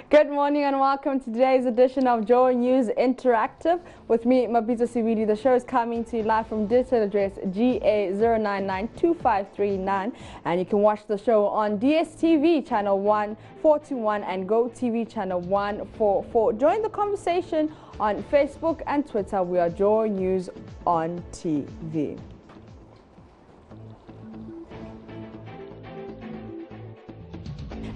Good morning and welcome to today's edition of JoyNews Interactive. With me, Mabita Sibidi. The show is coming to you live from digital address GA0992539, and you can watch the show on DSTV channel 141 and GoTV channel 144. Join the conversation on Facebook and Twitter. We are JoyNews on TV.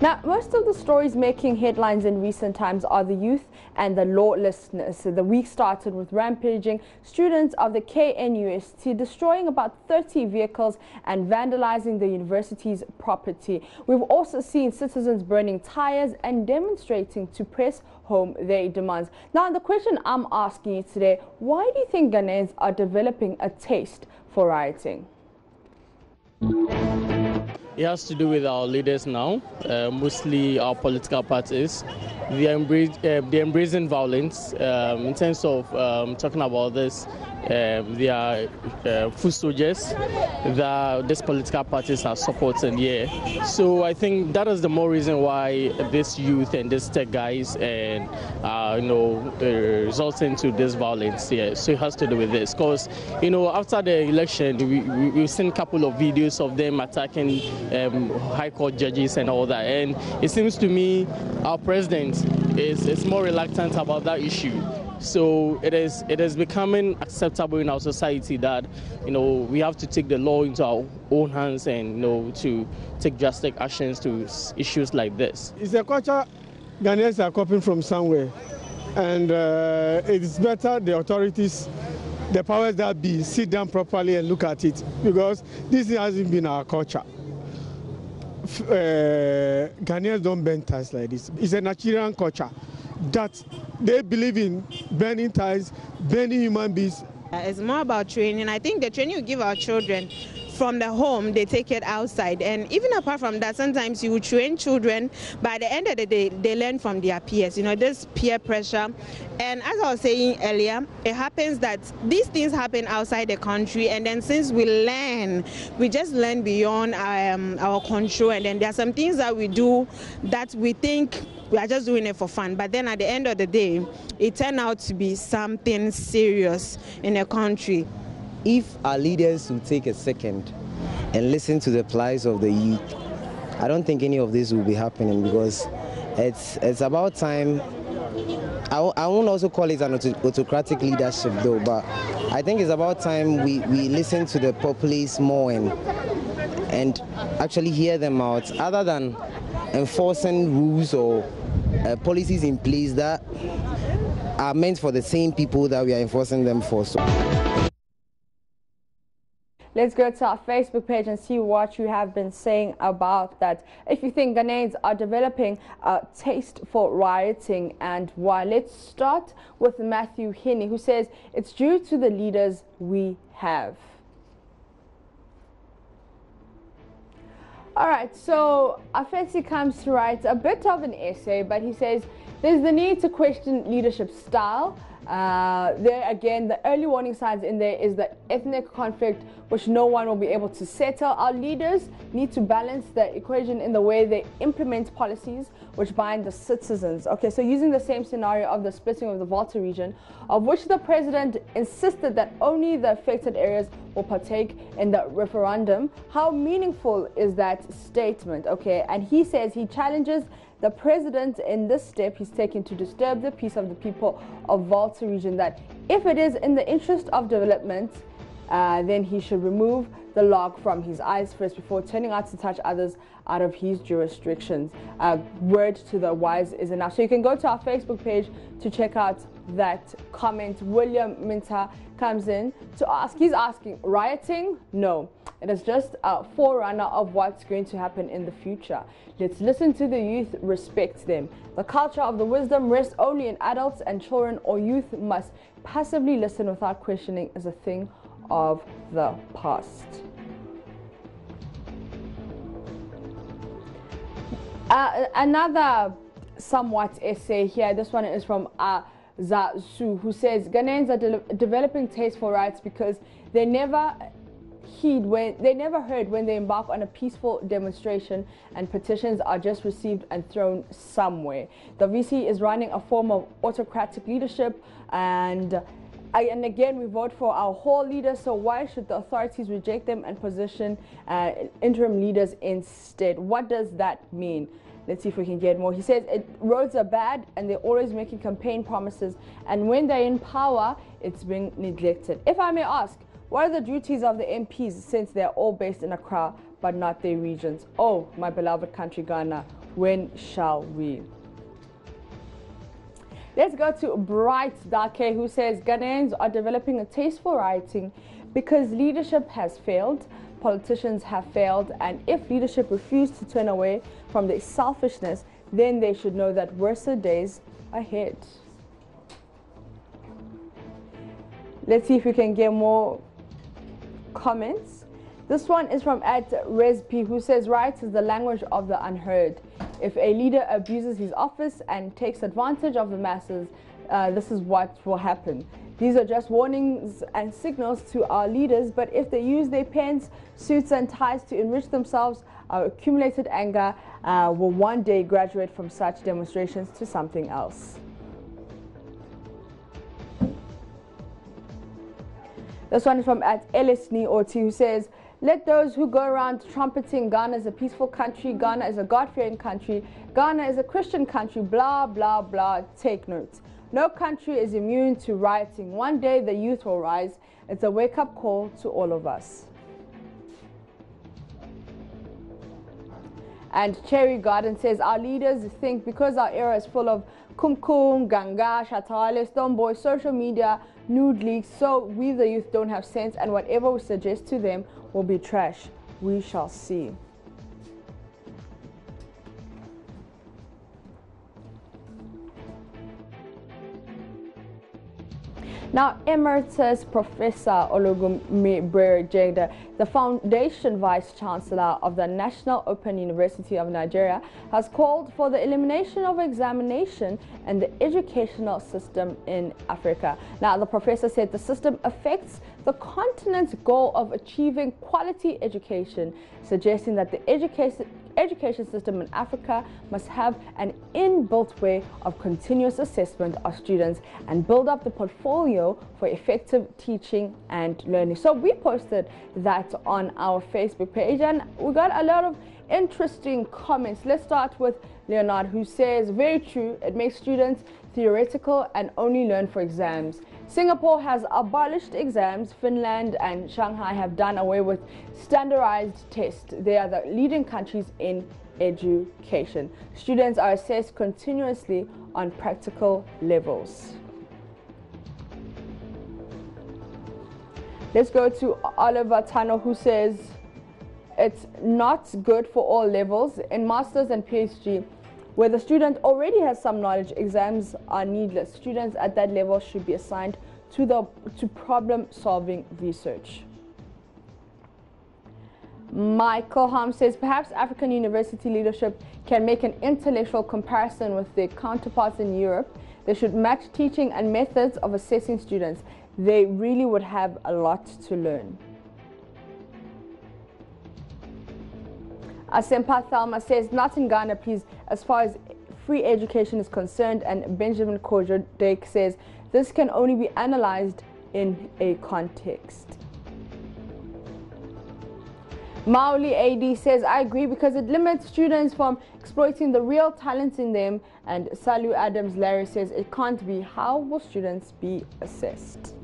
Now, most of the stories making headlines in recent times are the youth and the lawlessness. The week started with rampaging students of the KNUST, destroying about 30 vehicles and vandalizing the university's property. We've also seen citizens burning tires and demonstrating to press home their demands. Now, the question I'm asking you today, why do you think Ghanaians are developing a taste for rioting? It has to do with our leaders now, mostly our political parties. They're embracing violence. In terms of talking about this, they are foot soldiers that these political parties are supporting here. So I think that is the more reason why this youth and these tech guys and results into this violence here. So it has to do with this, because after the election, we've seen a couple of videos of them attacking high court judges and all that, and it seems to me our president is more reluctant about that issue. So it is becoming acceptable in our society that we have to take the law into our own hands and to take drastic actions to issues like this. It's a culture Ghanaians are copying from somewhere, and it's better the authorities, the powers that be, sit down properly and look at it, because this hasn't been our culture. Ghanaians don't burn ties like this. It's a Nigerian culture that they believe in burning ties, burning human beings. It's more about training. I think the training you give our children from the home, they take it outside. And even apart from that, sometimes you train children, by the end of the day, they learn from their peers. This peer pressure. And as I was saying earlier, it happens that these things happen outside the country, and then since we just learn beyond our control, and then there are some things that we do that we think we are just doing it for fun, but then at the end of the day, it turned out to be something serious in the country. If our leaders will take a second and listen to the plights of the youth, I don't think any of this will be happening, because it's about time. I won't also call it an autocratic leadership though, but I think it's about time we listen to the populace more and actually hear them out, other than enforcing rules or policies in place that are meant for the same people that we are enforcing them for. Let's go to our Facebook page and see what you have been saying about that. If you think Ghanaians are developing a taste for rioting and why. Let's start with Matthew Hinney, who says it's due to the leaders we have. All right, so Afesi comes to write a bit of an essay, but he says there's the need to question leadership style. There again, the early warning signs in there is the ethnic conflict, which no one will be able to settle. Our leaders need to balance the equation in the way they implement policies which bind the citizens. Okay, so using the same scenario of the splitting of the Volta region, of which the president insisted that only the affected areas will partake in the referendum, how meaningful is that statement? Okay, and he says he challenges the president in this step he's taken to disturb the peace of the people of Volta region, that if it is in the interest of development, then he should remove the log from his eyes first before turning out to touch others out of his jurisdictions. Word to the wise is enough. So you can go to our Facebook page to check out that comment. William Minta comes in to ask, he's asking, rioting? No, it is just a forerunner of what's going to happen in the future. Let's listen to the youth, respect them. The culture of the wisdom rests only in adults, and children or youth must passively listen without questioning is a thing of the past. Another somewhat essay here. This one is from Zazu, who says Ghanaians are developing taste for rights because they never never heard when they embark on a peaceful demonstration and petitions are just received and thrown somewhere. The VC is running a form of autocratic leadership, and again, we vote for our whole leaders, so why should the authorities reject them and position interim leaders instead? What does that mean? Let's see if we can get more. He says roads are bad and they're always making campaign promises, and when they're in power, it's being neglected. If I may ask, what are the duties of the MPs since they're all based in Accra but not their regions? Oh, my beloved country Ghana, when shall we? Let's go to Bright Dake, who says Ghanaians are developing a taste for rioting because leadership has failed, politicians have failed, and if leadership refused to turn away from their selfishness, then they should know that worse days ahead. Let's see if we can get more comments. This one is from @ResP, who says rights is the language of the unheard. If a leader abuses his office and takes advantage of the masses, this is what will happen. These are just warnings and signals to our leaders, but if they use their pens, suits and ties to enrich themselves, our accumulated anger will one day graduate from such demonstrations to something else. This one is from @LSNEOT, who says, let those who go around trumpeting Ghana is a peaceful country, Ghana is a God-fearing country, Ghana is a Christian country, blah, blah, blah, take note. No country is immune to rioting. One day the youth will rise. It's a wake-up call to all of us. And Cherry Garden says, our leaders think because our era is full of kumkum, ganga, shatale, stone boys, social media, nude leaks, so we the youth don't have sense, and whatever we suggest to them will be trash. We shall see. Now, Emeritus Professor Olugumi Brejeda, the Foundation Vice Chancellor of the National Open University of Nigeria, has called for the elimination of examination and the educational system in Africa. Now, the professor said the system affects the continent's goal of achieving quality education, suggesting that the education system in Africa must have an inbuilt way of continuous assessment of students and build up the portfolio for effective teaching and learning. So we posted that on our Facebook page and we got a lot of interesting comments. Let's start with Leonard, who says, very true, it makes students theoretical and only learn for exams. Singapore has abolished exams. Finland and Shanghai have done away with standardized tests. They are the leading countries in education. Students are assessed continuously on practical levels. Let's go to Oliver Tano, who says it's not good for all levels. In Masters and PhD, where the student already has some knowledge, exams are needless. Students at that level should be assigned to problem-solving research. Michael Ham says, perhaps African university leadership can make an intellectual comparison with their counterparts in Europe. They should match teaching and methods of assessing students. They really would have a lot to learn. Asempa Thelma says, not in Ghana, please, as far as free education is concerned. And Benjamin Kojodek says, this can only be analyzed in a context. Mauli AD says, I agree, because it limits students from exploiting the real talent in them. And Salu Adams Larry says, it can't be. How will students be assessed?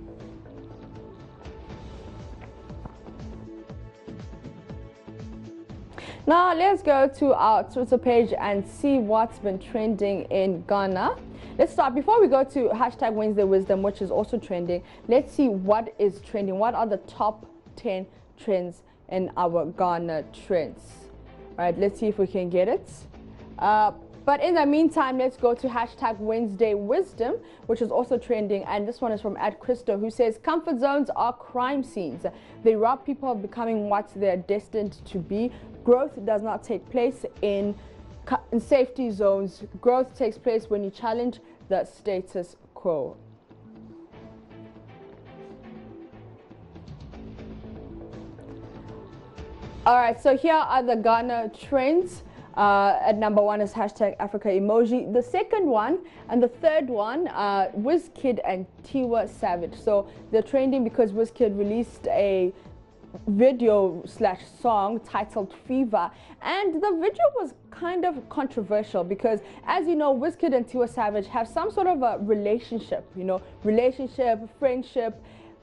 Now let's go to our Twitter page and see what's been trending in Ghana. Let's start, before we go to hashtag Wednesday Wisdom, which is also trending, let's see what is trending. What are the top 10 trends in our Ghana trends? Right, let's see if we can get it. But in the meantime, let's go to hashtag Wednesday Wisdom, which is also trending. And this one is from @Christo, who says, comfort zones are crime scenes. They rob people of becoming what they're destined to be. Growth does not take place in safety zones. Growth takes place when you challenge the status quo. All right, so here are the Ghana trends. At number 1 is hashtag Africa emoji. The second one and the third one, Wizkid and Tiwa Savage. So they're trending because Wizkid released a video/song titled Fever, and the video was kind of controversial because, as you know, Wizkid and Tiwa Savage have some sort of a relationship, friendship,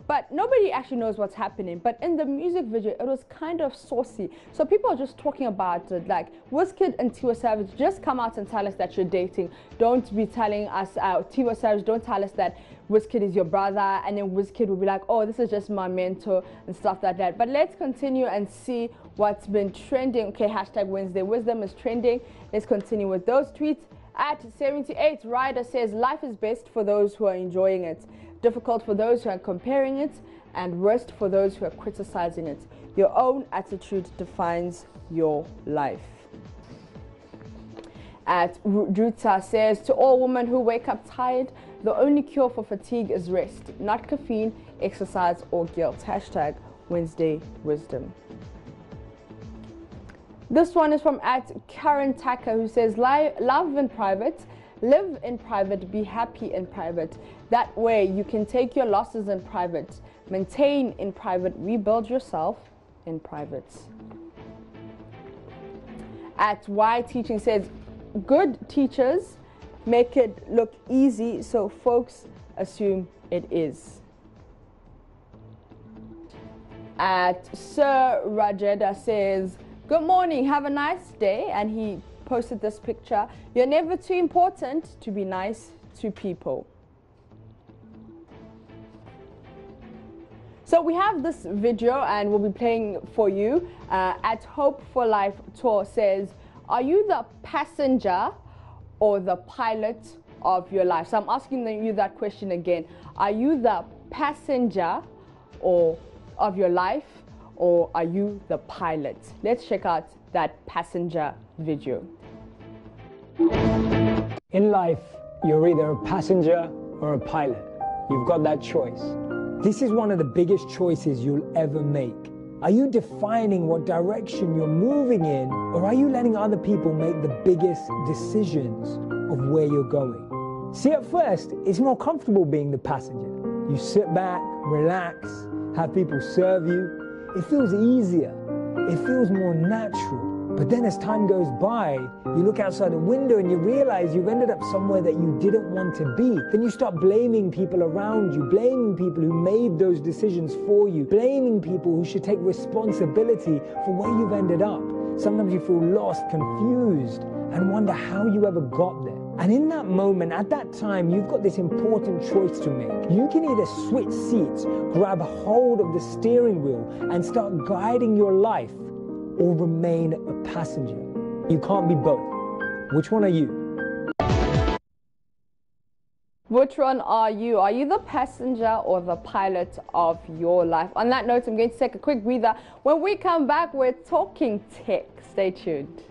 but nobody actually knows what's happening. But in the music video, it was kind of saucy. So people are just talking about it, like, Wizkid and Tiwa Savage, just come out and tell us that you're dating. Don't be telling us, Tiwa Savage, don't tell us that Wizkid is your brother, and then Wizkid will be like, oh, this is just my mentor and stuff like that. But let's continue and see what's been trending. Okay, hashtag Wednesday Wisdom is trending. Let's continue with those tweets. At 78, Ryder says, life is best for those who are enjoying it, difficult for those who are comparing it, and worst for those who are criticizing it. Your own attitude defines your life. At Druta says, to all women who wake up tired, the only cure for fatigue is rest, not caffeine, exercise, or guilt. Hashtag Wednesday Wisdom. This one is from at Karen Tucker, who says, love in private, live in private, be happy in private. That way you can take your losses in private, maintain in private, rebuild yourself in private. At Y Teaching says, good teachers make it look easy, so folks assume it is. At Sir Rajeda says, good morning, have a nice day, and he posted this picture. You're never too important to be nice to people. So we have this video and we'll be playing for you. At Hope for Life Tour says, are you the passenger or the pilot of your life? So I'm asking you that question again. Are you the passenger of your life, or are you the pilot? Let's check out that passenger video. In life, you're either a passenger or a pilot. You've got that choice. This is one of the biggest choices you'll ever make. Are you defining what direction you're moving in, or are you letting other people make the biggest decisions of where you're going? See, at first, it's more comfortable being the passenger. You sit back, relax, have people serve you. It feels easier. It feels more natural. But then as time goes by, you look outside the window and you realize you've ended up somewhere that you didn't want to be. Then you start blaming people around you, blaming people who made those decisions for you, blaming people who should take responsibility for where you've ended up. Sometimes you feel lost, confused, and wonder how you ever got there. And in that moment, at that time, you've got this important choice to make. You can either switch seats, grab hold of the steering wheel, and start guiding your life, or remain a passenger. You can't be both. Which one are you? Which one are you? Are you the passenger or the pilot of your life? On that note, I'm going to take a quick breather. When we come back, we're talking tech. Stay tuned.